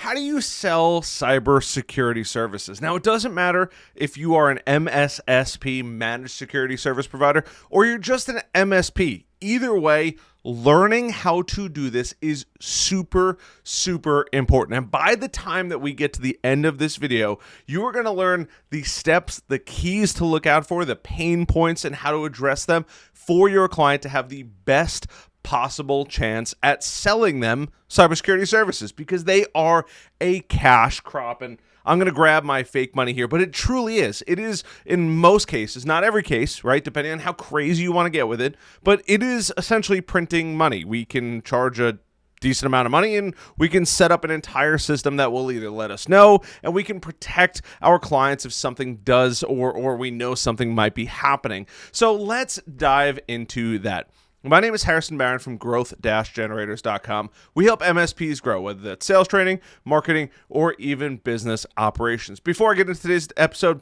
how do you sell cybersecurity services? Now, it doesn't matter if you are an MSSP, managed security service provider, or you're just an MSP. Either way, learning how to do this is super, super important. And by the time that we get to the end of this video, you are going to learn the steps, the keys to look out for, the pain points, and how to address them for your client to have the best possible chance at selling them cybersecurity services, because they are a cash crop. And I'm going to grab my fake money here, but it truly is. It is in most cases, not every case, right? Depending on how crazy you want to get with it, but it is essentially printing money. We can charge a decent amount of money and we can set up an entire system that will either let us know, and we can protect our clients if something does or we know something might be happening. So let's dive into that. My name is Harrison Barron from growth-generators.com. We help MSPs grow, whether that's sales training, marketing, or even business operations. Before I get into today's episode,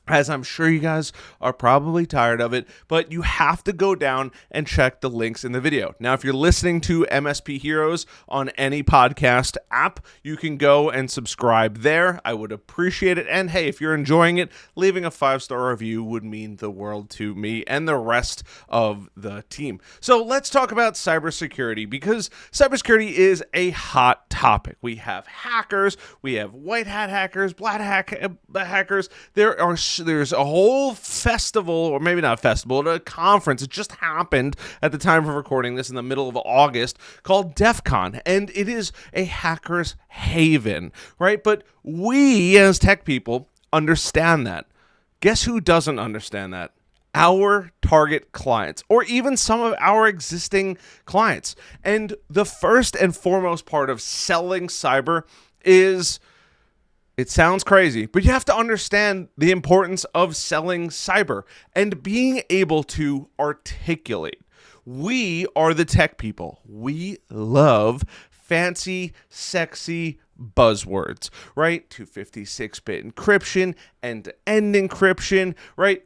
as I'm sure you guys are probably tired of it, but you have to go down and check the links in the video. Now, if you're listening to MSP Heroes on any podcast app, you can go and subscribe there. I would appreciate it. And hey, if you're enjoying it, leaving a 5-star review would mean the world to me and the rest of the team. So let's talk about cybersecurity, because cybersecurity is a hot topic. We have hackers, we have white hat hackers, black hat hackers. There's a whole festival, or maybe not a festival, a conference. It just happened at the time of recording this in the middle of August, called DEF CON, and it is a hacker's haven, right? But we as tech people understand that. Guess who doesn't understand that? Our target clients, or even some of our existing clients. And the first and foremost part of selling cyber is, it sounds crazy, but you have to understand the importance of selling cyber and being able to articulate. We are the tech people. We love fancy, sexy buzzwords, right? 256-bit encryption, end-to-end encryption, right?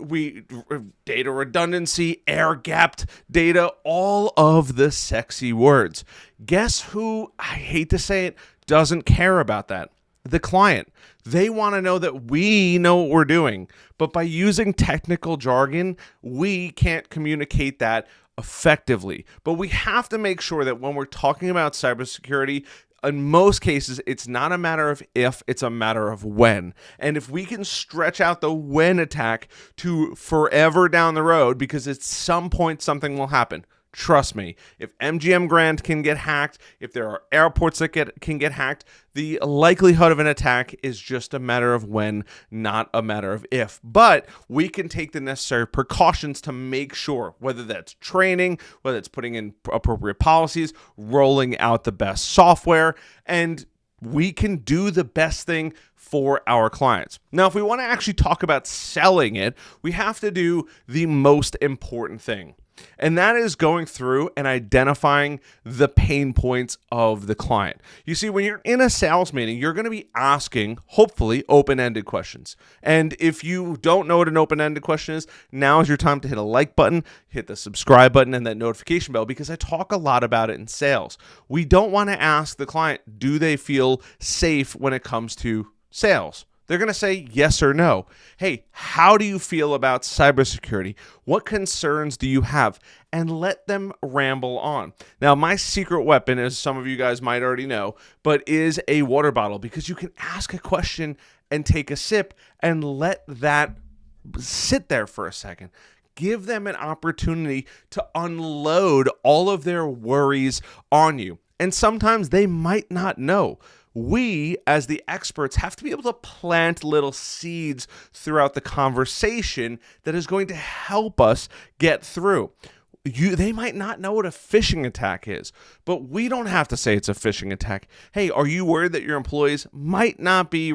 Data redundancy, air-gapped data, all of the sexy words. Guess who, I hate to say it, doesn't care about that? The client. They want to know that we know what we're doing, but by using technical jargon, we can't communicate that effectively. But we have to make sure that when we're talking about cybersecurity, in most cases, it's not a matter of if, it's a matter of when. And if we can stretch out the when attack to forever down the road, because at some point something will happen. Trust me, if MGM Grand can get hacked, if there are airports that can get hacked, the likelihood of an attack is just a matter of when, not a matter of if. But we can take the necessary precautions to make sure, whether that's training, whether it's putting in appropriate policies, rolling out the best software, and we can do the best thing for our clients. Now, if we want to actually talk about selling it, we have to do the most important thing. And that is going through and identifying the pain points of the client. You see, when you're in a sales meeting, you're going to be asking, hopefully, open-ended questions. And if you don't know what an open-ended question is, now is your time to hit a like button, hit the subscribe button, and that notification bell, because I talk a lot about it in sales. We don't want to ask the client, do they feel safe when it comes to sales? They're going to say yes or no. Hey, how do you feel about cybersecurity? What concerns do you have? And let them ramble on. Now, my secret weapon, as some of you guys might already know, but is a water bottle, because you can ask a question and take a sip and let that sit there for a second. Give them an opportunity to unload all of their worries on you. And sometimes they might not know. We, as the experts, have to be able to plant little seeds throughout the conversation that is going to help us get through. They might not know what a phishing attack is, but we don't have to say it's a phishing attack. Hey, are you worried that your employees might not be,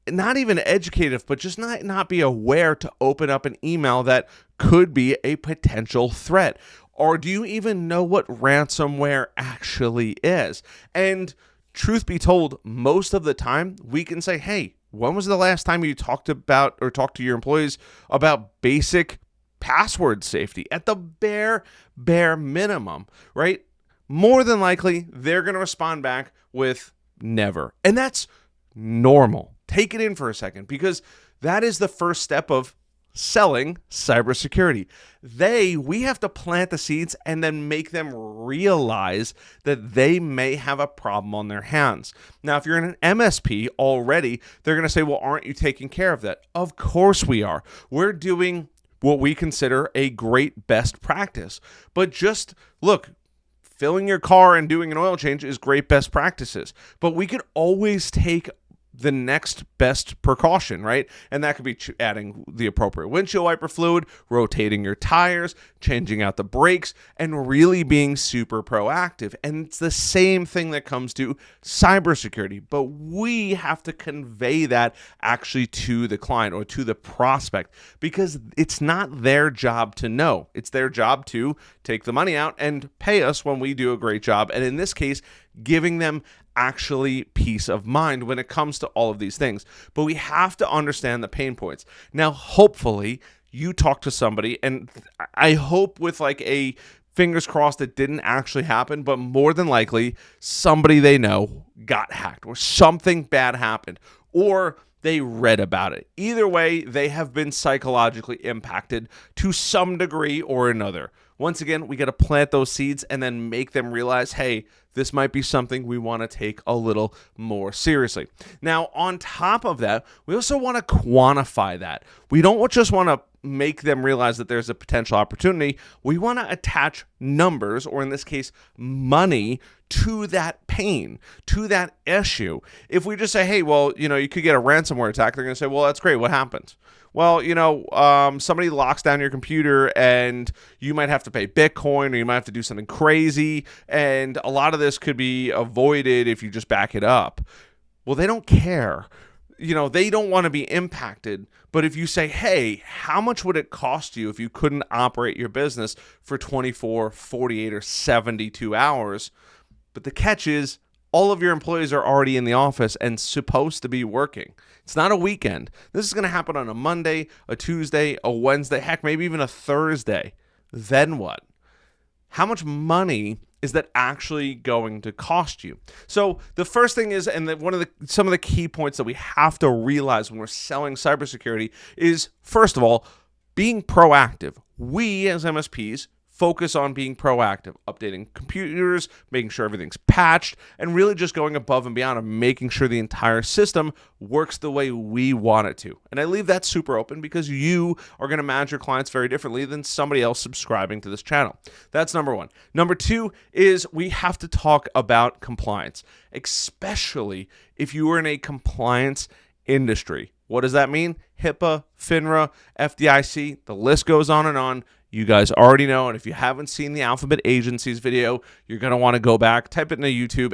not even educated, but just not be aware to open up an email that could be a potential threat? Or do you even know what ransomware actually is? And truth be told, most of the time we can say, hey, when was the last time you talked to your employees about basic password safety at the bare minimum, right? More than likely, they're going to respond back with Never. And that's normal. Take it in for a second, because that is the first step of selling cybersecurity. We have to plant the seeds and then make them realize that they may have a problem on their hands. Now, if you're in an MSP already, they're going to say, well, aren't you taking care of that? Of course we are. We're doing what we consider a great best practice. But just look, filling your car and doing an oil change is great best practices. But we could always take the next best precaution, right? And that could be adding the appropriate windshield wiper fluid, rotating your tires, changing out the brakes, and really being super proactive. And it's the same thing that comes to cybersecurity, but we have to convey that actually to the client or to the prospect, because it's not their job to know. It's their job to take the money out and pay us when we do a great job. And in this case, giving them actually peace of mind when it comes to all of these things. But we have to understand the pain points. Now, hopefully you talk to somebody, and I hope with like a fingers crossed it didn't actually happen, but more than likely somebody they know got hacked or something bad happened, or they read about it. Either way, they have been psychologically impacted to some degree or another. Once again, we got to plant those seeds and then make them realize, hey, this might be something we want to take a little more seriously. Now, on top of that, we also want to quantify that. We don't just want to make them realize that there's a potential opportunity. We want to attach numbers, or in this case, money, to that pain, to that issue. If we just say, hey, well, you could get a ransomware attack, they're going to say, well, that's great. What happened? Well, somebody locks down your computer and you might have to pay Bitcoin, or you might have to do something crazy. And a lot of this could be avoided if you just back it up. Well, they don't care. They don't want to be impacted. But if you say, hey, how much would it cost you if you couldn't operate your business for 24, 48, or 72 hours? But the catch is, all of your employees are already in the office and supposed to be working. It's not a weekend. This is going to happen on a Monday, a Tuesday, a Wednesday, heck, maybe even a Thursday. Then what? How much money is that actually going to cost you? So the first thing is, and some of the key points that we have to realize when we're selling cybersecurity is, first of all, being proactive. We as MSPs focus on being proactive, updating computers, making sure everything's patched, and really just going above and beyond and making sure the entire system works the way we want it to. And I leave that super open because you are going to manage your clients very differently than somebody else subscribing to this channel. That's number one. Number two is we have to talk about compliance, especially if you are in a compliance industry. What does that mean? HIPAA, FINRA, FDIC, the list goes on and on. You guys already know, and if you haven't seen the Alphabet Agencies video, you're going to want to go back, type it into YouTube,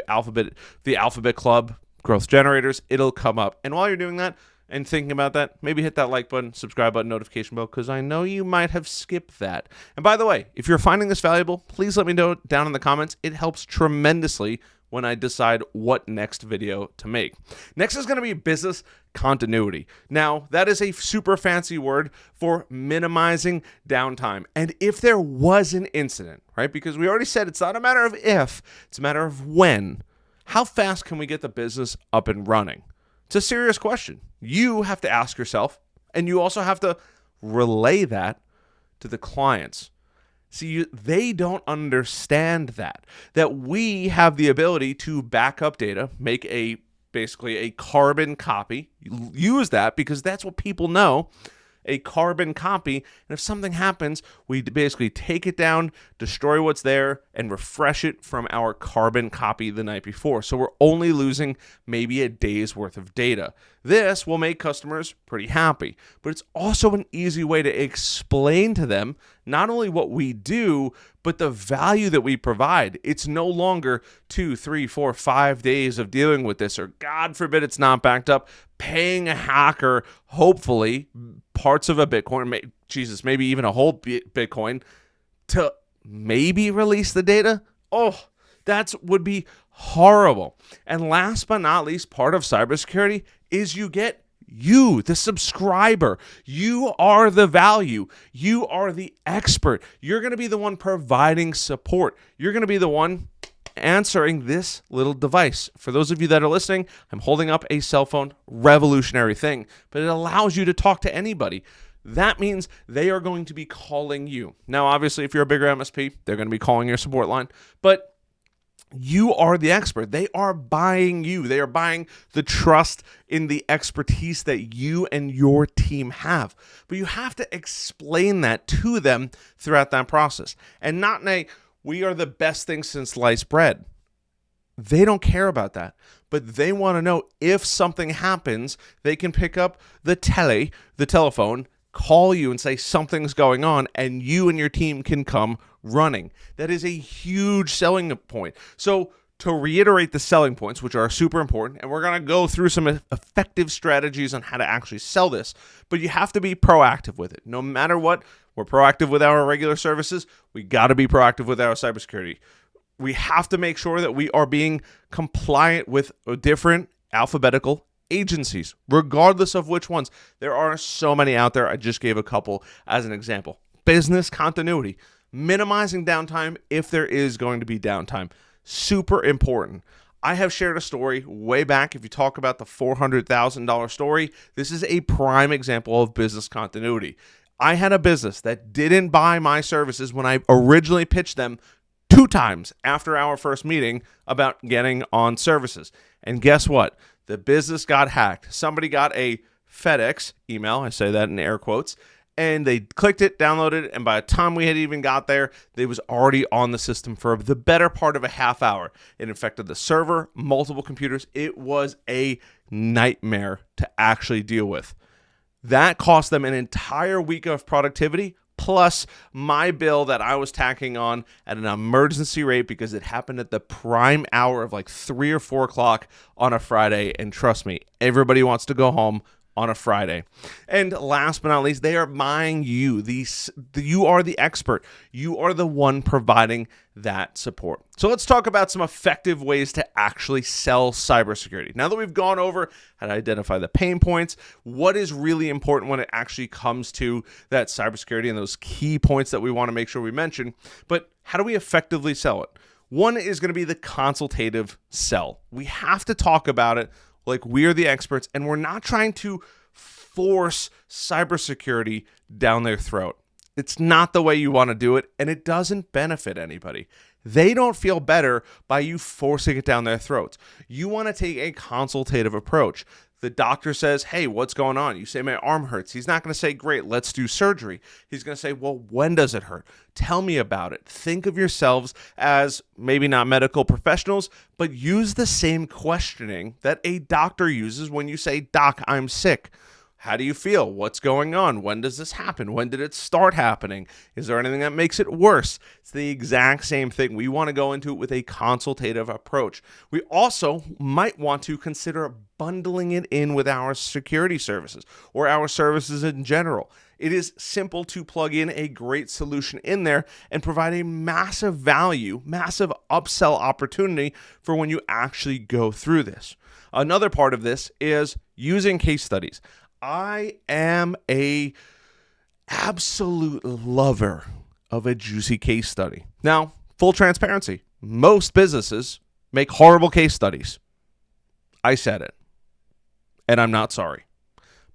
the Alphabet Club, Growth Generators, it'll come up. And while you're doing that and thinking about that, maybe hit that like button, subscribe button, notification bell, because I know you might have skipped that. And by the way, if you're finding this valuable, please let me know down in the comments. It helps tremendously when I decide what next video to make. Next is going to be business continuity. Now, that is a super fancy word for minimizing downtime. And if there was an incident, right, because we already said it's not a matter of if, it's a matter of when, how fast can we get the business up and running? It's a serious question. You have to ask yourself, and you also have to relay that to the clients. See, they don't understand that we have the ability to back up data, make basically a carbon copy, use that because that's what people know, a carbon copy. And if something happens, we basically take it down, destroy what's there, and refresh it from our carbon copy the night before. So we're only losing maybe a day's worth of data. This will make customers pretty happy, but it's also an easy way to explain to them not only what we do, but the value that we provide. It's no longer 2, 3, 4, 5 days of dealing with this, or God forbid it's not backed up, paying a hacker, hopefully parts of a Bitcoin, maybe even a whole Bitcoin, to maybe release the data. Oh, that would be horrible. And last but not least, part of cybersecurity is you, the subscriber. You are the value. You are the expert. You're going to be the one providing support. You're going to be the one answering this little device. For those of you that are listening, I'm holding up a cell phone, revolutionary thing, but it allows you to talk to anybody. That means they are going to be calling you. Now, obviously, if you're a bigger MSP, they're going to be calling your support line, but you are the expert. They are buying you. They are buying the trust in the expertise that you and your team have. But you have to explain that to them throughout that process. And not in a, we are the best thing since sliced bread. They don't care about that. But they want to know if something happens, they can pick up the telephone, call you and say something's going on, and you and your team can come running. That is a huge selling point. So to reiterate the selling points, which are super important, and we're going to go through some effective strategies on how to actually sell this, but you have to be proactive with it. No matter what, we're proactive with our regular services. We got to be proactive with our cybersecurity. We have to make sure that we are being compliant with different alphabetical agencies, regardless of which ones. There are so many out there. I just gave a couple as an example. Business continuity, minimizing downtime if there is going to be downtime. Super important. I have shared a story way back. If you talk about the $400,000 story, this is a prime example of business continuity. I had a business that didn't buy my services when I originally pitched them 2 times after our first meeting about getting on services. And guess what? The business got hacked. Somebody got a FedEx email, I say that in air quotes, and they clicked it, downloaded it, and by the time we had even got there, they was already on the system for the better part of a half hour. It infected the server, multiple computers. It was a nightmare to actually deal with. That cost them an entire week of productivity, plus my bill that I was tacking on at an emergency rate because it happened at the prime hour of like 3 or 4 o'clock on a Friday. And trust me, everybody wants to go home on a Friday. And last but not least, they are buying you. You are the expert. You are the one providing that support. So let's talk about some effective ways to actually sell cybersecurity. Now that we've gone over how to identify the pain points, what is really important when it actually comes to that cybersecurity and those key points that we want to make sure we mention, but how do we effectively sell it? One is going to be the consultative sell. We have to talk about it like we are the experts, and we're not trying to force cybersecurity down their throat. It's not the way you want to do it, and it doesn't benefit anybody. They don't feel better by you forcing it down their throats. You want to take a consultative approach. The doctor says, hey, what's going on? You say, my arm hurts. He's not going to say, great, let's do surgery. He's going to say, well, when does it hurt? Tell me about it. Think of yourselves as maybe not medical professionals, but use the same questioning that a doctor uses when you say, doc, I'm sick. How do you feel? What's going on? When does this happen? When did it start happening? Is there anything that makes it worse? It's the exact same thing. We want to go into it with a consultative approach. We also might want to consider bundling it in with our security services or our services in general. It is simple to plug in a great solution in there and provide a massive value, massive upsell opportunity for when you actually go through this. Another part of this is using case studies. I am a absolute lover of a juicy case study. Now, full transparency, most businesses make horrible case studies. I said it, and I'm not sorry.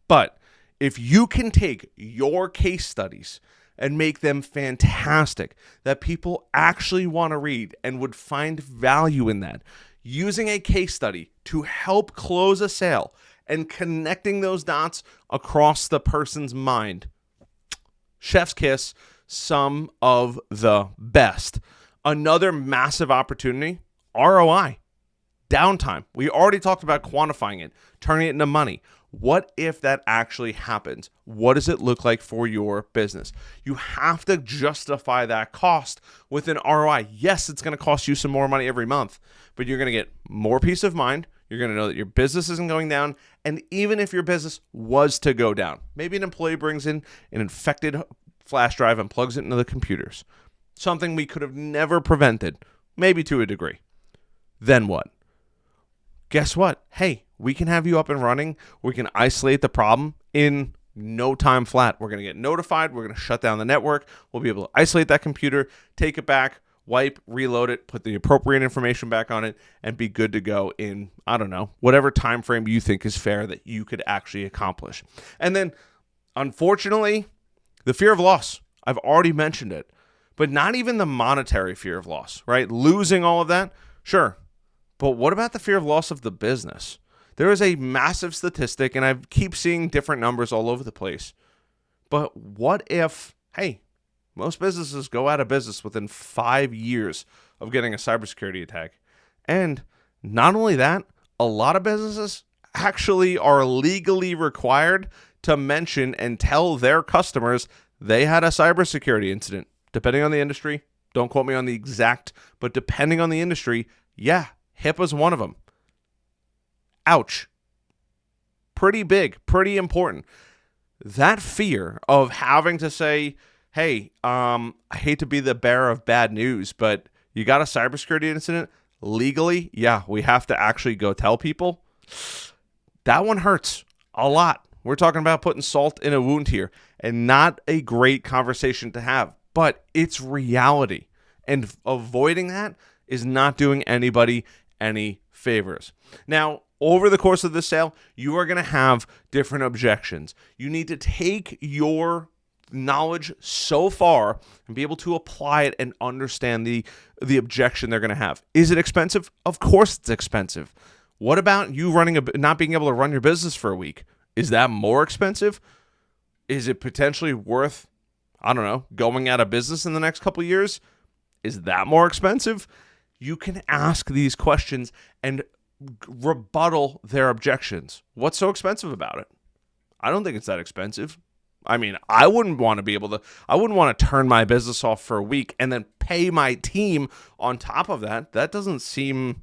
But if you can take your case studies and make them fantastic, that people actually want to read and would find value in that, using a case study to help close a sale and connecting those dots across the person's mind, chef's kiss, some of the best. Another massive opportunity, ROI, downtime. We already talked about quantifying it, turning it into money. What if that actually happens? What does it look like for your business? You have to justify that cost with an ROI. Yes, it's going to cost you some more money every month, but you're going to get more peace of mind. You're going to know that your business isn't going down. And even if your business was to go down, maybe an employee brings in an infected flash drive and plugs it into the computers, something we could have never prevented, maybe to a degree. Then what? Guess what? Hey, we can have you up and running. We can isolate the problem in no time flat. We're going to get notified. We're going to shut down the network. We'll be able to isolate that computer, take it back, wipe, reload it, put the appropriate information back on it, and be good to go in, I don't know, whatever time frame you think is fair that you could actually accomplish. And then, unfortunately, the fear of loss. I've already mentioned it, but not even the monetary fear of loss, right? Losing all of that, sure. But what about the fear of loss of the business? There is a massive statistic, and I keep seeing different numbers all over the place. But what if, hey, most businesses go out of business within 5 years of getting a cybersecurity attack. And not only that, a lot of businesses actually are legally required to mention and tell their customers they had a cybersecurity incident. Depending on the industry, don't quote me on the exact, but depending on the industry, yeah, HIPAA's one of them. Ouch. Pretty big, pretty important. That fear of having to say, hey, I hate to be the bearer of bad news, but you got a cybersecurity incident legally? Yeah, we have to actually go tell people. That one hurts a lot. We're talking about putting salt in a wound here, and not a great conversation to have, but it's reality. And avoiding that is not doing anybody any favors. Now, over the course of the sale, you are going to have different objections. You need to take your knowledge so far and be able to apply it and understand the objection they're going to have. Is it expensive? Of course it's expensive. What about you not being able to run your business for a week? Is that more expensive? Is it potentially worth, I don't know, going out of business in the next couple of years? Is that more expensive? You can ask these questions and rebuttal their objections. What's so expensive about it? I don't think it's that expensive. I mean, I wouldn't want to turn my business off for a week and then pay my team on top of that. That doesn't seem,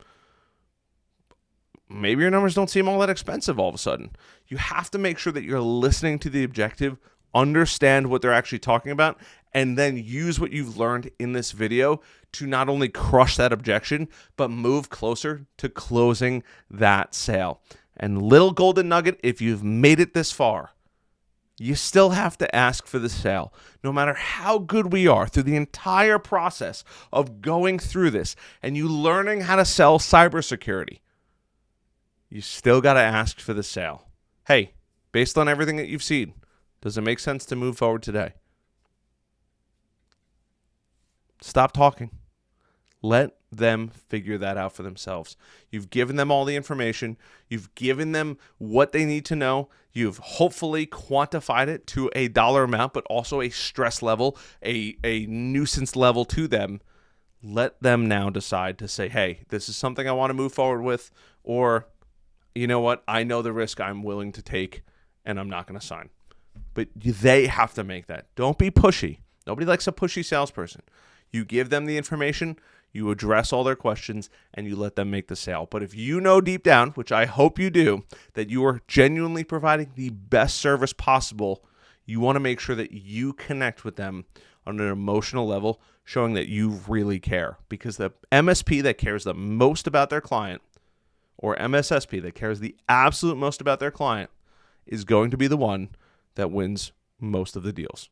maybe your numbers don't seem all that expensive all of a sudden. You have to make sure that you're listening to the objective, understand what they're actually talking about, and then use what you've learned in this video to not only crush that objection, but move closer to closing that sale. And little golden nugget, if you've made it this far, you still have to ask for the sale. No matter how good we are through the entire process of going through this and you learning how to sell cybersecurity, you still got to ask for the sale. Hey, based on everything that you've seen, does it make sense to move forward today? Stop talking. Let them figure that out for themselves. You've given them all the information. You've given them what they need to know. You've hopefully quantified it to a dollar amount, but also a stress level, a nuisance level to them. Let them now decide to say, hey, this is something I want to move forward with, or, you know what, I know the risk I'm willing to take, and I'm not going to sign. But they have to make that. Don't be pushy. Nobody likes a pushy salesperson. You give them the information, you address all their questions, and you let them make the sale. But if you know deep down, which I hope you do, that you are genuinely providing the best service possible, you want to make sure that you connect with them on an emotional level, showing that you really care. Because the MSP that cares the most about their client, or MSSP that cares the absolute most about their client, is going to be the one that wins most of the deals.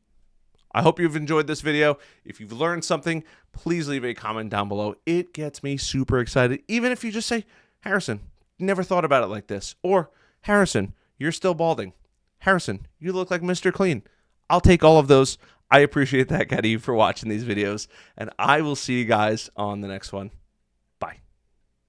I hope you've enjoyed this video. If you've learned something, please leave a comment down below. It gets me super excited. Even if you just say, Harrison, never thought about it like this. Or, Harrison, you're still balding. Harrison, you look like Mr. Clean. I'll take all of those. I appreciate that, Getty, for watching these videos. And I will see you guys on the next one.